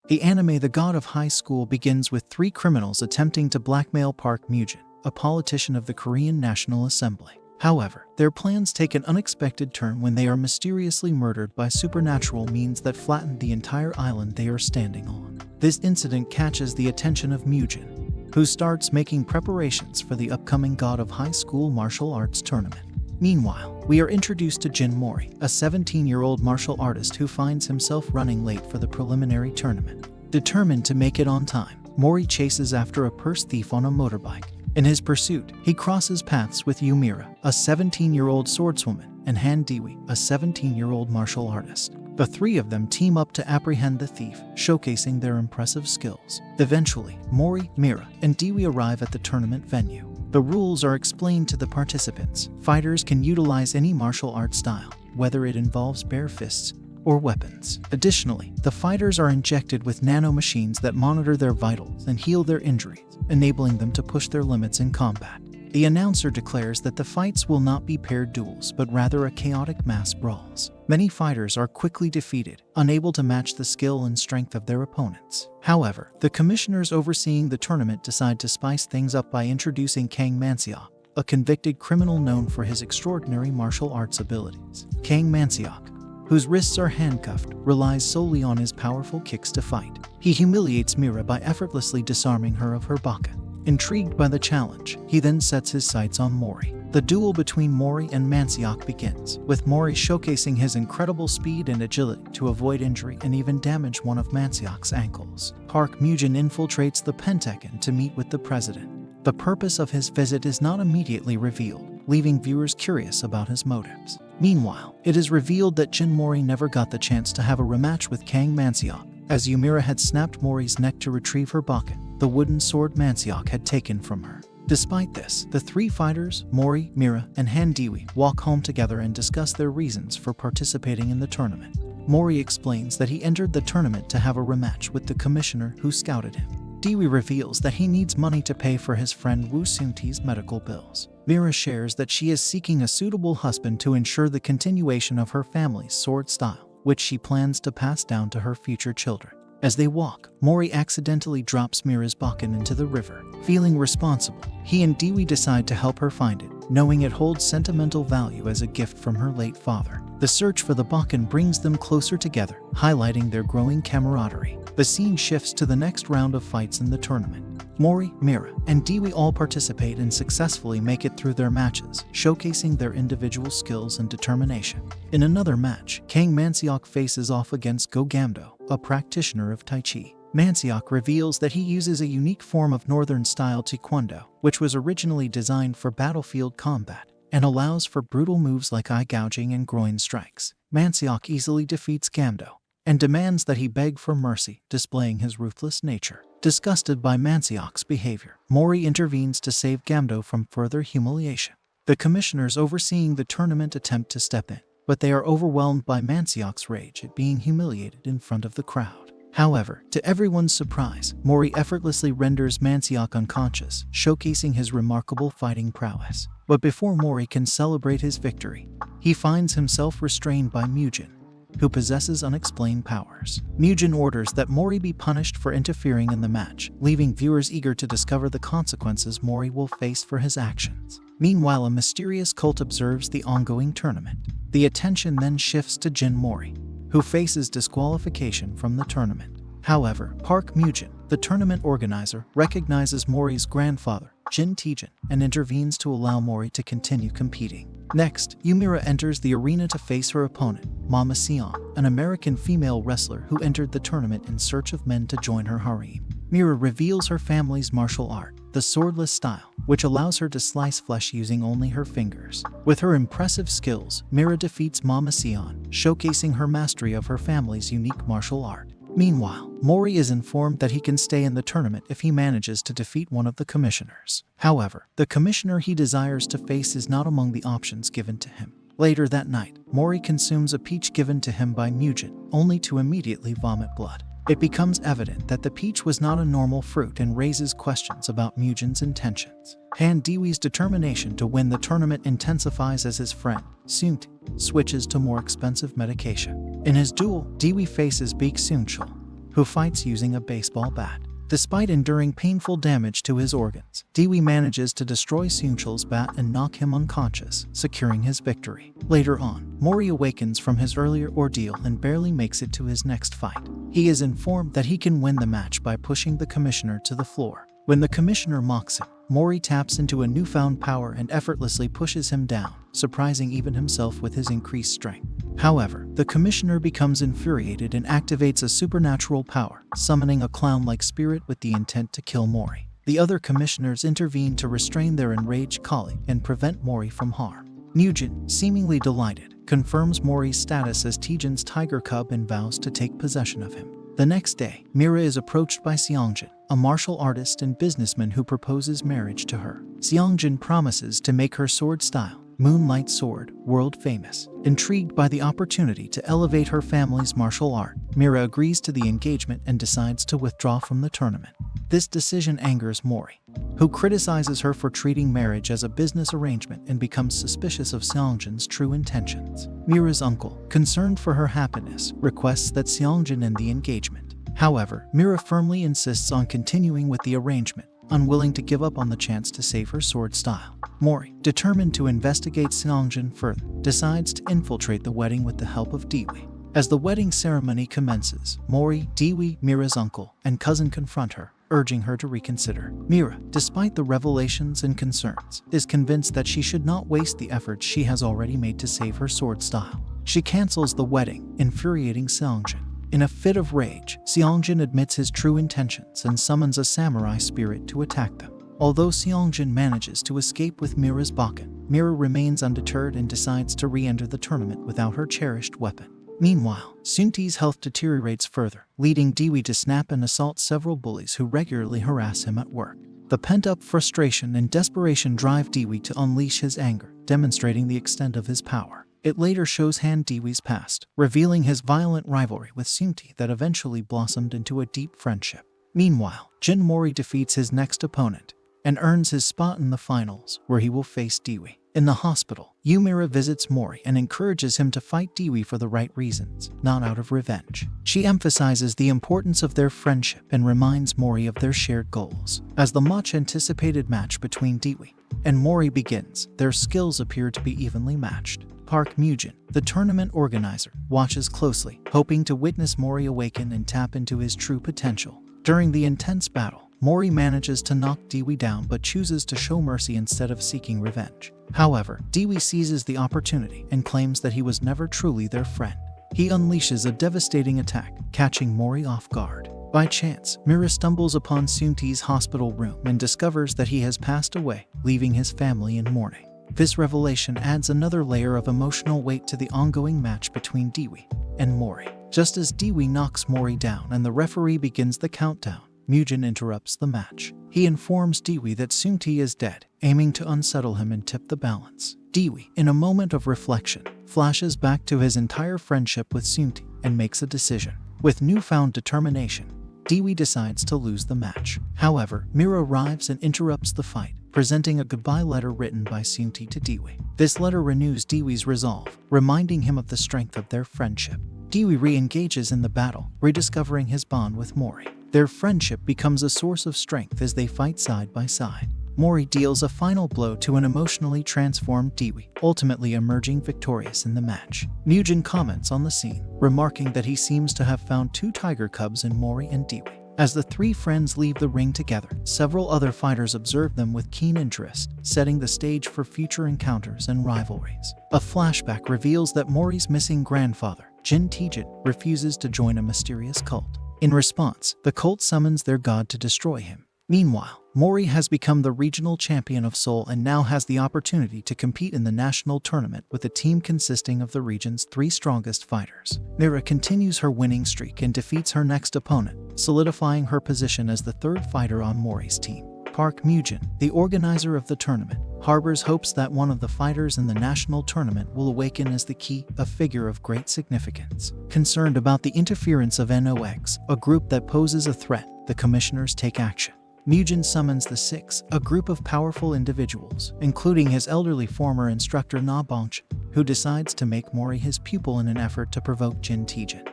The anime The God of High School begins with three criminals attempting to blackmail Park Mujin, a politician of the Korean National Assembly. However, their plans take an unexpected turn when they are mysteriously murdered by supernatural means that flatten the entire island they are standing on. This incident catches the attention of Mujin, who starts making preparations for the upcoming God of High School martial arts tournament. Meanwhile, we are introduced to Jin Mori, a 17-year-old martial artist who finds himself running late for the preliminary tournament. Determined to make it on time, Mori chases after a purse thief on a motorbike. In his pursuit, he crosses paths with Yu Mira, a 17-year-old swordswoman, and Han Daewi, a 17-year-old martial artist. The three of them team up to apprehend the thief, showcasing their impressive skills. Eventually, Mori, Mira, and Daewi arrive at the tournament venue. The rules are explained to the participants. Fighters can utilize any martial art style, whether it involves bare fists or weapons. Additionally, the fighters are injected with nanomachines that monitor their vitals and heal their injuries, enabling them to push their limits in combat. The announcer declares that the fights will not be paired duels, but rather a chaotic mass brawls. Many fighters are quickly defeated, unable to match the skill and strength of their opponents. However, the commissioners overseeing the tournament decide to spice things up by introducing Kang Man-seok, a convicted criminal known for his extraordinary martial arts abilities. Kang Man-seok, whose wrists are handcuffed, relies solely on his powerful kicks to fight. He humiliates Mira by effortlessly disarming her of her baka. Intrigued by the challenge, he then sets his sights on Mori. The duel between Mori and Man-seok begins, with Mori showcasing his incredible speed and agility to avoid injury and even damage one of Man-seok's ankles. Park Mujin infiltrates the Pentagon to meet with the president. The purpose of his visit is not immediately revealed, leaving viewers curious about his motives. Meanwhile, it is revealed that Jin Mori never got the chance to have a rematch with Kang Man-seok, as Yu Mira had snapped Mori's neck to retrieve her baka, the wooden sword Man-seok had taken from her. Despite this, the three fighters, Mori, Mira, and Han Daewi, walk home together and discuss their reasons for participating in the tournament. Mori explains that he entered the tournament to have a rematch with the commissioner who scouted him. Daewi reveals that he needs money to pay for his friend Woo Seung-tae's medical bills. Mira shares that she is seeking a suitable husband to ensure the continuation of her family's sword style, which she plans to pass down to her future children. As they walk, Mori accidentally drops Mira's bakan into the river. Feeling responsible, he and Daewi decide to help her find it, knowing it holds sentimental value as a gift from her late father. The search for the bakan brings them closer together, highlighting their growing camaraderie. The scene shifts to the next round of fights in the tournament. Mori, Mira, and Daewi all participate and successfully make it through their matches, showcasing their individual skills and determination. In another match, Kang Man-seok faces off against Go Gamdo, a practitioner of Tai Chi. Man-seok reveals that he uses a unique form of northern-style taekwondo, which was originally designed for battlefield combat, and allows for brutal moves like eye gouging and groin strikes. Man-seok easily defeats Gamdo, and demands that he beg for mercy, displaying his ruthless nature. Disgusted by Man-seok's behavior, Mori intervenes to save Gamdo from further humiliation. The commissioners overseeing the tournament attempt to step in, but they are overwhelmed by Man-seok's rage at being humiliated in front of the crowd. However, to everyone's surprise, Mori effortlessly renders Man-seok unconscious, showcasing his remarkable fighting prowess. But before Mori can celebrate his victory, he finds himself restrained by Mujin, who possesses unexplained powers. Mujin orders that Mori be punished for interfering in the match, leaving viewers eager to discover the consequences Mori will face for his actions. Meanwhile, a mysterious cult observes the ongoing tournament. The attention then shifts to Jin Mori, who faces disqualification from the tournament. However, Park Mujin, the tournament organizer, recognizes Mori's grandfather, Jin Taejin, and intervenes to allow Mori to continue competing. Next, Yu Mira enters the arena to face her opponent, Mama Seon, an American female wrestler who entered the tournament in search of men to join her harem. Mira reveals her family's martial art, the swordless style, which allows her to slice flesh using only her fingers. With her impressive skills, Mira defeats Mama Seon, showcasing her mastery of her family's unique martial art. Meanwhile, Mori is informed that he can stay in the tournament if he manages to defeat one of the commissioners. However, the commissioner he desires to face is not among the options given to him. Later that night, Mori consumes a peach given to him by Mujin, only to immediately vomit blood. It becomes evident that the peach was not a normal fruit and raises questions about Mujin's intentions. Han Daewi's determination to win the tournament intensifies as his friend, Seung-tae, switches to more expensive medication. In his duel, Daewi faces Baek Seung-chul, who fights using a baseball bat. Despite enduring painful damage to his organs, Daewi manages to destroy Seungcheol's bat and knock him unconscious, securing his victory. Later on, Mori awakens from his earlier ordeal and barely makes it to his next fight. He is informed that he can win the match by pushing the commissioner to the floor. When the commissioner mocks him, Mori taps into a newfound power and effortlessly pushes him down, surprising even himself with his increased strength. However, the commissioner becomes infuriated and activates a supernatural power, summoning a clown-like spirit with the intent to kill Mori. The other commissioners intervene to restrain their enraged colleague and prevent Mori from harm. Mujin, seemingly delighted, confirms Mori's status as Taejin's tiger cub and vows to take possession of him. The next day, Mira is approached by Seongjin, a martial artist and businessman who proposes marriage to her. Seongjin promises to make her sword style, Moonlight Sword, world famous. Intrigued by the opportunity to elevate her family's martial art, Mira agrees to the engagement and decides to withdraw from the tournament. This decision angers Mori, who criticizes her for treating marriage as a business arrangement and becomes suspicious of Seongjin's true intentions. Mira's uncle, concerned for her happiness, requests that Seongjin end the engagement. However, Mira firmly insists on continuing with the arrangement, unwilling to give up on the chance to save her sword style. Mori, determined to investigate Seongjin further, decides to infiltrate the wedding with the help of Daewi. As the wedding ceremony commences, Mori, Daewi, Mira's uncle, and cousin confront her, urging her to reconsider. Mira, despite the revelations and concerns, is convinced that she should not waste the efforts she has already made to save her sword style. She cancels the wedding, infuriating Seongjin. In a fit of rage, Seongjin admits his true intentions and summons a samurai spirit to attack them. Although Seongjin manages to escape with Mira's bakken, Mira remains undeterred and decides to re-enter the tournament without her cherished weapon. Meanwhile, Seungti's health deteriorates further, leading Daewi to snap and assault several bullies who regularly harass him at work. The pent-up frustration and desperation drive Daewi to unleash his anger, demonstrating the extent of his power. It later shows Han Daewi's past, revealing his violent rivalry with Seungti that eventually blossomed into a deep friendship. Meanwhile, Jin Mori defeats his next opponent and earns his spot in the finals, where he will face Daewi. In the hospital, Yu Mira visits Mori and encourages him to fight Daewi for the right reasons, not out of revenge. She emphasizes the importance of their friendship and reminds Mori of their shared goals. As the much-anticipated match between Daewi and Mori begins, their skills appear to be evenly matched. Park Mujin, the tournament organizer, watches closely, hoping to witness Mori awaken and tap into his true potential. During the intense battle, Mori manages to knock Daewi down but chooses to show mercy instead of seeking revenge. However, Daewi seizes the opportunity and claims that he was never truly their friend. He unleashes a devastating attack, catching Mori off guard. By chance, Mira stumbles upon Seungti's hospital room and discovers that he has passed away, leaving his family in mourning. This revelation adds another layer of emotional weight to the ongoing match between Daewi and Mori. Just as Daewi knocks Mori down and the referee begins the countdown, Mujin interrupts the match. He informs Daewi that Seungti is dead, aiming to unsettle him and tip the balance. Daewi, in a moment of reflection, flashes back to his entire friendship with Seungti and makes a decision. With newfound determination, Daewi decides to lose the match. However, Mira arrives and interrupts the fight, presenting a goodbye letter written by Seungti to Daewi. This letter renews Daewi's resolve, reminding him of the strength of their friendship. Daewi re-engages in the battle, rediscovering his bond with Mori. Their friendship becomes a source of strength as they fight side by side. Mori deals a final blow to an emotionally transformed Daewi, ultimately emerging victorious in the match. Mujin comments on the scene, remarking that he seems to have found two tiger cubs in Mori and Daewi. As the three friends leave the ring together, several other fighters observe them with keen interest, setting the stage for future encounters and rivalries. A flashback reveals that Mori's missing grandfather, Jin Taejin, refuses to join a mysterious cult. In response, the cult summons their god to destroy him. Meanwhile, Mori has become the regional champion of Seoul and now has the opportunity to compete in the national tournament with a team consisting of the region's three strongest fighters. Mira continues her winning streak and defeats her next opponent, solidifying her position as the third fighter on Mori's team. Park Mujin, the organizer of the tournament, harbors hopes that one of the fighters in the national tournament will awaken as the key, a figure of great significance. Concerned about the interference of NOX, a group that poses a threat, the commissioners take action. Mujin summons the Six, a group of powerful individuals, including his elderly former instructor Na Bongchen, who decides to make Mori his pupil in an effort to provoke Jin Taejin.